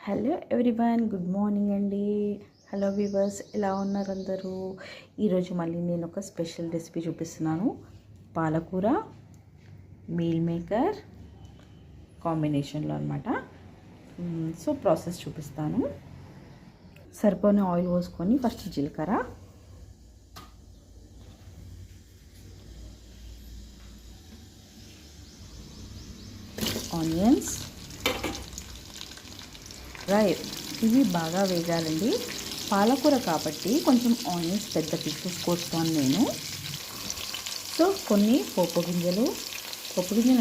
Hello everyone, good morning అండి. Hello viewers, ఎలా ఉన్నారు అందరూ? ఈరోజు మళ్ళీ నేను ఒక స్పెషల్ రెసిపీ చూపిస్తున్నాను. పాలకూర మీల్ మేకర్ కాంబినేషన్లో అనమాట. సో ప్రాసెస్ చూపిస్తాను. సరిపోయిన ఆయిల్ పోసుకొని ఫస్ట్ జీలకర్ర, ఆనియన్స్, ఇవి బాగా వేగాలండి. పాలకూర కాబట్టి కొంచెం ఆనియన్స్ పెద్ద పీసెస్ కోస్తాను నేను. సో కొన్ని పోపు గింజలు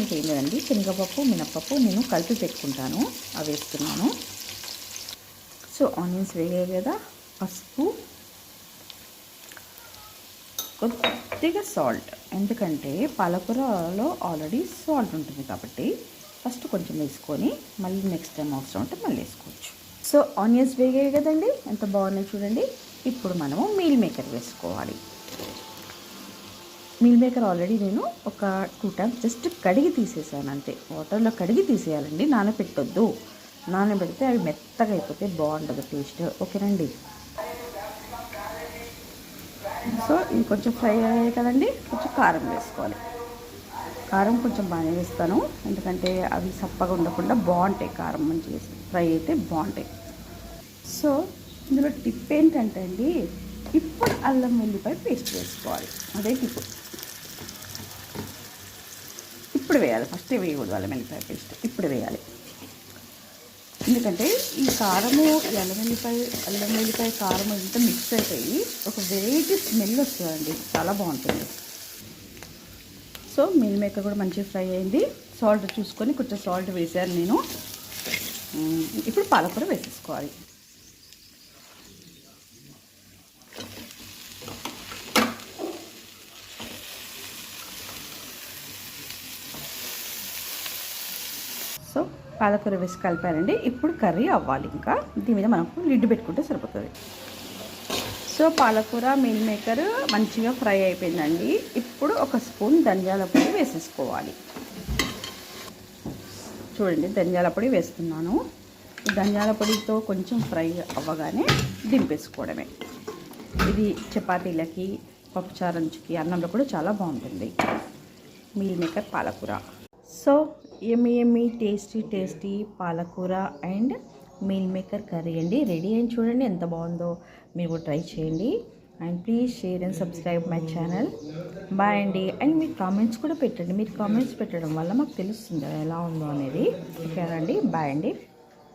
అంటే ఏం లేదండి, శనగపప్పు మినపప్పు నేను కలిపి పెట్టుకుంటాను, అవి వేస్తున్నాను. సో ఆనియన్స్ వేగాయి కదా, పసుపు, కొద్దిగా సాల్ట్, ఎందుకంటే పాలకూరలో ఆల్రెడీ సాల్ట్ ఉంటుంది కాబట్టి ఫస్ట్ కొంచెం వేసుకొని మళ్ళీ నెక్స్ట్ టైం అవసరం ఉంటే మళ్ళీ వేసుకోవచ్చు. సో ఆనియన్స్ వేగాయి కదండి, ఎంత బాగున్నాయి చూడండి. ఇప్పుడు మనము మీల్ మేకర్ వేసుకోవాలి. మీల్ మేకర్ ఆల్రెడీ నేను ఒక 2 times జస్ట్ కడిగి తీసేసాను అంతే. వాటర్లో కడిగి తీసేయాలండి, నానబెట్టొద్దు. నానబెడితే అవి మెత్తగా అయిపోతే బాగుంటుంది టేస్ట్. ఓకేనండి. సో ఇవి కొంచెం ఫ్రై అయ్యాయి కదండి, కొంచెం కారం వేసుకోవాలి. కారం కొంచెం బాగానే వేస్తాను, ఎందుకంటే అవి సప్పగా ఉండకుండా బాగుంటాయి. కారం మంచిగా ఫ్రై అయితే బాగుంటాయి. సో ఇందులో టిప్ ఏంటంటే అండి, ఇప్పుడు అల్లం వెల్లిపాయ పేస్ట్ వేసుకోవాలి. అదే టిప్. ఇప్పుడు వేయాలి, ఫస్ట్ వేయకూడదు అల్లం వెల్లిపాయ పేస్ట్, ఇప్పుడు వేయాలి. ఎందుకంటే ఈ కారము, అల్లం వెల్లిపాయ కారం అంతా మిక్స్ అయిపోయి ఒక వెరైటీ స్మెల్ వస్తుందండి, చాలా బాగుంటుంది. సో మీల్ మేకర్ కూడా మంచిగా ఫ్రై అయింది. సాల్ట్ చూసుకొని కొంచెం సాల్ట్ వేసాను నేను. ఇప్పుడు పాలకూర వేసేసుకోవాలి. సో పాలకూర వేసి కలిపానండి. ఇప్పుడు కర్రీ అవ్వాలి. ఇంకా దీని మీద మనకు లిడ్ పెట్టుకుంటే సరిపోతుంది. సో పాలకూర మీల్ మేకర్ మంచిగా ఫ్రై అయిపోయిందండి. ఇప్పుడు ఒక స్పూన్ ధనియాల పొడి వేసేసుకోవాలి. చూడండి, ధనియాల పొడి వేస్తున్నాను. ధనియాల పొడితో కొంచెం ఫ్రై అవ్వగానే దింపేసుకోవడమే. ఇది చపాతీలకి, పప్పుచారంచుకి, అన్నంలో కూడా చాలా బాగుంటుంది మీల్ మేకర్ పాలకూర. సో ఎమ్మి టేస్టీ పాలకూర అండ్ మీల్ మేకర్ కర్రీ అండి రెడీ అయింది. చూడండి ఎంత బాగుందో, మీరు కూడా ట్రై చేయండి. And please share and subscribe my channel. Bye అండి. అండ్ మీరు కామెంట్స్ కూడా పెట్టండి. మీరు కామెంట్స్ పెట్టడం వల్ల మాకు తెలుస్తుంది ఎలా ఉందో అనేది. ఓకేనండి, బాయ్ అండి.